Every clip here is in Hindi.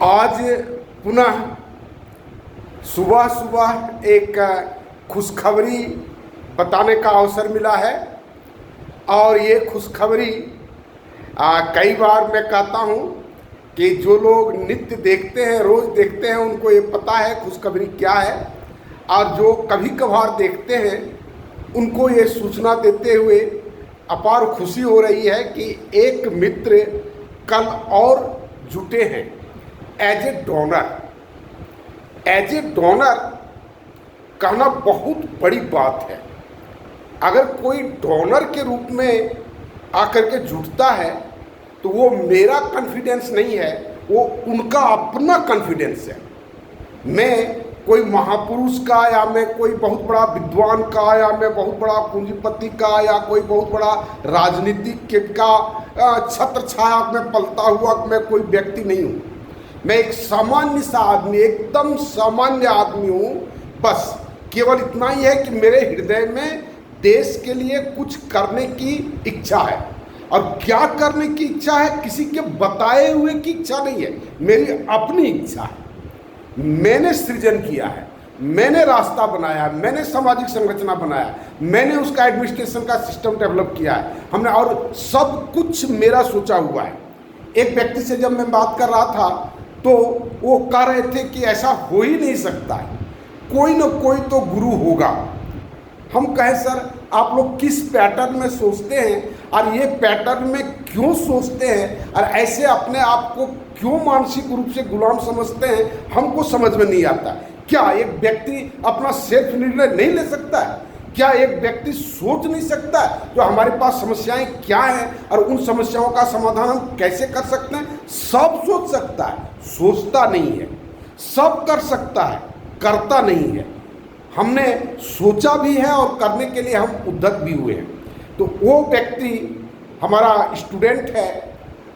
आज पुनः सुबह सुबह एक खुशखबरी बताने का अवसर मिला है और ये खुशखबरी कई बार मैं कहता हूँ कि जो लोग नित्य देखते हैं, रोज़ देखते हैं, उनको ये पता है खुशखबरी क्या है, और जो कभी कभार देखते हैं उनको ये सूचना देते हुए अपार खुशी हो रही है कि एक मित्र कल और जुटे हैं एज ए डोनर कहना बहुत बड़ी बात है। अगर कोई डोनर के रूप में आकर के जुटता है तो वो मेरा कॉन्फिडेंस नहीं है, वो उनका अपना कॉन्फिडेंस है। मैं कोई महापुरुष का या मैं कोई बहुत बड़ा विद्वान का या मैं बहुत बड़ा पूंजीपति का या कोई बहुत बड़ा राजनीतिक का छत्र छाया में पलता हुआ मैं कोई व्यक्ति नहीं हूँ। मैं एक सामान्य सा आदमी, एकदम सामान्य आदमी हूँ। बस केवल इतना ही है कि मेरे हृदय में देश के लिए कुछ करने की इच्छा है, और क्या करने की इच्छा है किसी के बताए हुए की इच्छा नहीं है, मेरी अपनी इच्छा है। मैंने सृजन किया है, मैंने रास्ता बनाया है, मैंने सामाजिक संरचना बनाया, मैंने उसका एडमिनिस्ट्रेशन का सिस्टम डेवलप किया है हमने, और सब कुछ मेरा सोचा हुआ है। एक व्यक्ति से जब मैं बात कर रहा था तो वो कह रहे थे कि ऐसा हो ही नहीं सकता है, कोई ना कोई तो गुरु होगा। हम कहें सर आप लोग किस पैटर्न में सोचते हैं और ये पैटर्न में क्यों सोचते हैं और ऐसे अपने आप को क्यों मानसिक रूप से गुलाम समझते हैं, हमको समझ में नहीं आता। क्या एक व्यक्ति अपना सेल्फ निर्णय नहीं ले सकता है? क्या एक व्यक्ति सोच नहीं सकता है जो हमारे पास समस्याएं क्या हैं और उन समस्याओं का समाधान हम कैसे कर सकते हैं? सब सोच सकता है, सोचता नहीं है। सब कर सकता है, करता नहीं है। हमने सोचा भी है और करने के लिए हम उद्यत भी हुए हैं। तो वो व्यक्ति हमारा स्टूडेंट है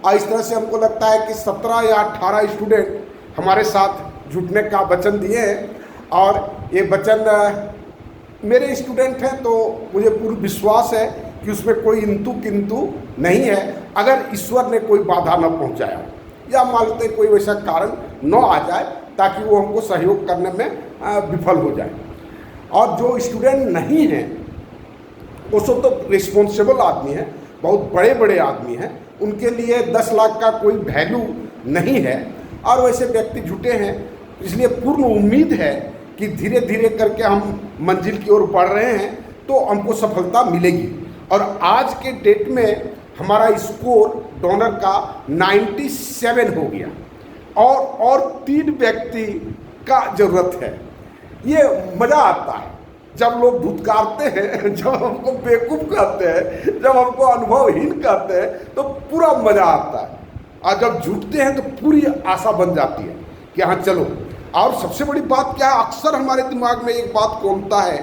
और इस तरह से हमको लगता है कि 17 या 18 स्टूडेंट हमारे साथ जुटने का वचन दिए हैं, और ये वचन मेरे स्टूडेंट हैं तो मुझे पूर्ण विश्वास है कि उसमें कोई किंतु नहीं है। अगर ईश्वर ने कोई बाधा न पहुंचाया या मान लेते कोई वैसा कारण न आ जाए ताकि वो हमको सहयोग करने में विफल हो जाए। और जो स्टूडेंट नहीं हैं वो सब तो रिस्पॉन्सिबल आदमी हैं, बहुत बड़े बड़े आदमी हैं, उनके लिए 10 लाख का कोई वैल्यू नहीं है, और वैसे व्यक्ति जुटे हैं। इसलिए पूर्ण उम्मीद है कि धीरे धीरे करके हम मंजिल की ओर बढ़ रहे हैं तो हमको सफलता मिलेगी। और आज के डेट में हमारा स्कोर डोनर का 97 हो गया, और 3 व्यक्ति का ज़रूरत है। ये मज़ा आता है जब लोग धुतकारते हैं, जब हमको बेवकूफ़ कहते हैं, जब हमको अनुभवहीन कहते हैं तो पूरा मज़ा आता है, और जब जुटते हैं तो पूरी आशा बन जाती है कि हाँ चलो। और सबसे बड़ी बात क्या है, अक्सर हमारे दिमाग में एक बात घूमता है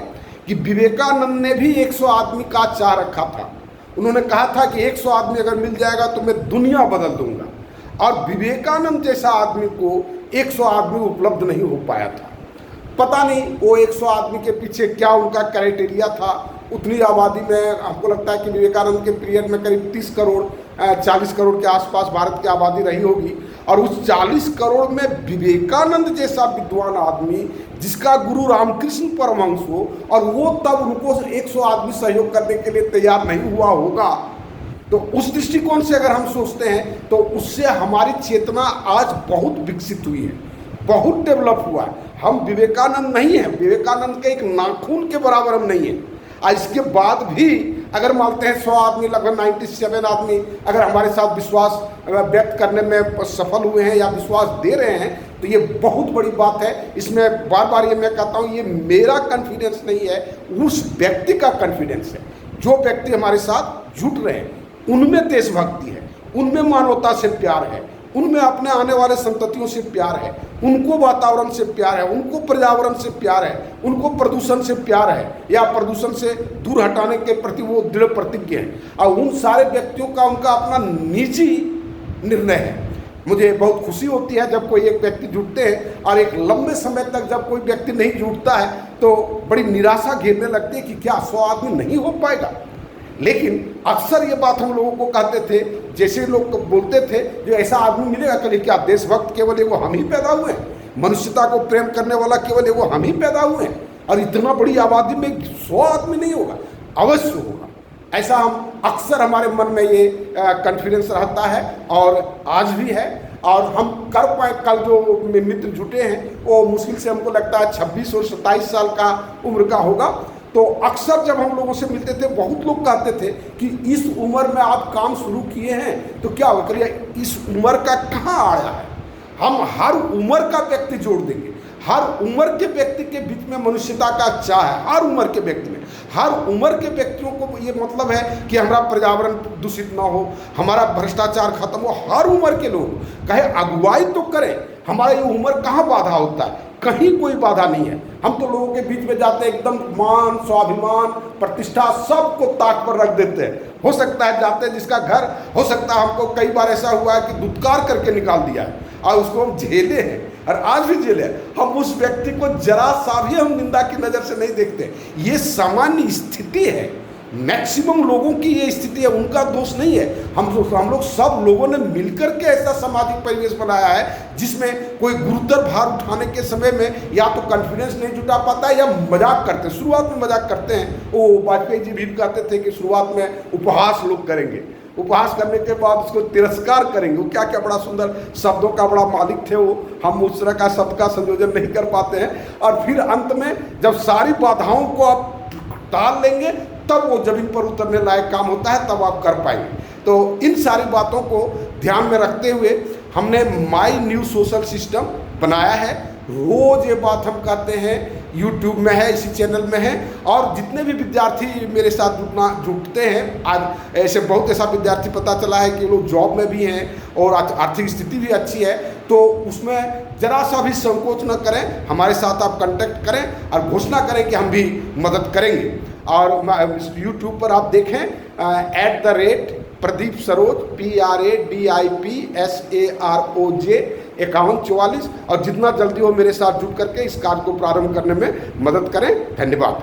कि विवेकानंद ने भी 100 आदमी का चाह रखा था। उन्होंने कहा था कि 100 आदमी अगर मिल जाएगा तो मैं दुनिया बदल दूंगा, और विवेकानंद जैसा आदमी को 100 आदमी उपलब्ध नहीं हो पाया था। पता नहीं वो 100 आदमी के पीछे क्या उनका क्राइटेरिया था। उतनी आबादी में हमको लगता है कि विवेकानंद के पीरियड में करीब 30 करोड़ 40 करोड़ के आसपास भारत की आबादी रही होगी, और उस 40 करोड़ में विवेकानंद जैसा विद्वान आदमी जिसका गुरु रामकृष्ण परमहंस हो, और वो तब उनको 100 आदमी सहयोग करने के लिए तैयार नहीं हुआ होगा। तो उस दृष्टिकोण से अगर हम सोचते हैं तो उससे हमारी चेतना आज बहुत विकसित हुई है, बहुत डेवलप हुआ है। हम विवेकानंद नहीं हैं, विवेकानंद के एक नाखून के बराबर हम नहीं हैं। और इसके बाद भी अगर मानते हैं 100 आदमी, लगभग 97 आदमी अगर हमारे साथ विश्वास व्यक्त करने में सफल हुए हैं या विश्वास दे रहे हैं तो ये बहुत बड़ी बात है। इसमें बार बार ये मैं कहता हूँ, ये मेरा कॉन्फिडेंस नहीं है, उस व्यक्ति का कॉन्फिडेंस है। जो व्यक्ति हमारे साथ जुट रहे हैं उनमें देशभक्ति है, उनमें मानवता से प्यार है, उनमें अपने आने वाले संततियों से प्यार है, उनको वातावरण से प्यार है, उनको पर्यावरण से प्यार है, उनको प्रदूषण से प्यार है या प्रदूषण से दूर हटाने के प्रति वो दृढ़ प्रतिज्ञ है। और उन सारे व्यक्तियों का उनका अपना निजी निर्णय है। मुझे बहुत खुशी होती है जब कोई एक व्यक्ति जुटते हैं, और एक लंबे समय तक जब कोई व्यक्ति नहीं जुटता है तो बड़ी निराशा घेरने लगती है कि क्या 100 आदमी नहीं हो पाएगा। लेकिन अक्सर ये बात हम लोगों को कहते थे, जैसे लोग बोलते थे जो ऐसा आदमी मिलेगा कल, क्या देशभक्त केवल वो हम ही पैदा हुए हैं, मनुष्यता को प्रेम करने वाला केवल वो हम ही पैदा हुए हैं, और इतना बड़ी आबादी में 100 आदमी नहीं होगा, अवश्य होगा। ऐसा हम अक्सर हमारे मन में ये कॉन्फिडेंस रहता है और आज भी है, और हम कर पाए। कल जो मित्र जुटे हैं वो मुश्किल से हमको लगता है 26 और 27 साल का उम्र का होगा। तो अक्सर जब हम लोगों से मिलते थे, बहुत लोग कहते थे कि इस उम्र में आप काम शुरू किए हैं तो क्या हो, करिए इस उम्र का कहाँ आया है। हम हर उम्र का व्यक्ति जोड़ देंगे, हर उम्र के व्यक्ति के बीच में मनुष्यता का चाह है, हर उम्र के व्यक्ति में, हर उम्र के व्यक्तियों को ये मतलब है कि हमारा पर्यावरण दूषित ना हो, हमारा भ्रष्टाचार खत्म हो। हर उम्र के लोग कहे अगुवाई तो करें, हमारा ये उम्र कहाँ बाधा होता है, कहीं कोई बाधा नहीं है। हम तो लोगों के बीच में जाते हैं, एकदम मान, स्वाभिमान, प्रतिष्ठा सबको ताक पर रख देते हैं। हो सकता है जाते हैं जिसका घर, हो सकता है हमको कई बार ऐसा हुआ है कि दुत्कार करके निकाल दिया है और उसको हम झेले हैं, और आज भी झेले। हम उस व्यक्ति को जरा सा भी हम निंदा की नज़र से नहीं देखते। ये सामान्य स्थिति है, मैक्सिमम लोगों की ये स्थिति है, उनका दोष नहीं है। हम लोग सब लोगों ने मिलकर के ऐसा सामाजिक परिवेश बनाया है जिसमें कोई गुरुतर भार उठाने के समय में या तो कॉन्फिडेंस नहीं जुटा पाता है या मजाक करते हैं। शुरुआत में मजाक करते हैं। वो वाजपेयी जी भी कहते थे कि शुरुआत में उपहास लोग करेंगे, उपहास करने के बाद उसको तिरस्कार करेंगे। वो क्या क्या बड़ा सुंदर शब्दों का बड़ा मालिक थे वो, हम उस तरह का शब्द का संयोजन नहीं कर पाते हैं। और फिर अंत में जब सारी बाधाओं को आप टाल लेंगे तब वो जमीन पर उतरने लायक काम होता है, तब आप कर पाएंगे। तो इन सारी बातों को ध्यान में रखते हुए हमने माई न्यू सोशल सिस्टम बनाया है। रोज़ ये बात हम कहते हैं, यूट्यूब में है, इसी चैनल में है, और जितने भी विद्यार्थी मेरे साथ जुटते हैं, आज ऐसे बहुत ऐसा विद्यार्थी पता चला है कि लोग जॉब में भी हैं और आर्थिक स्थिति भी अच्छी है, तो उसमें जरा सा भी संकोच न करें, हमारे साथ आप कांटेक्ट करें और घोषणा करें कि हम भी मदद करेंगे। और यूट्यूब पर आप देखें @प्रदीप सरोज PRADIPSAROJ 5144, और जितना जल्दी हो मेरे साथ जुट करके इस कार्य को प्रारंभ करने में मदद करें। धन्यवाद।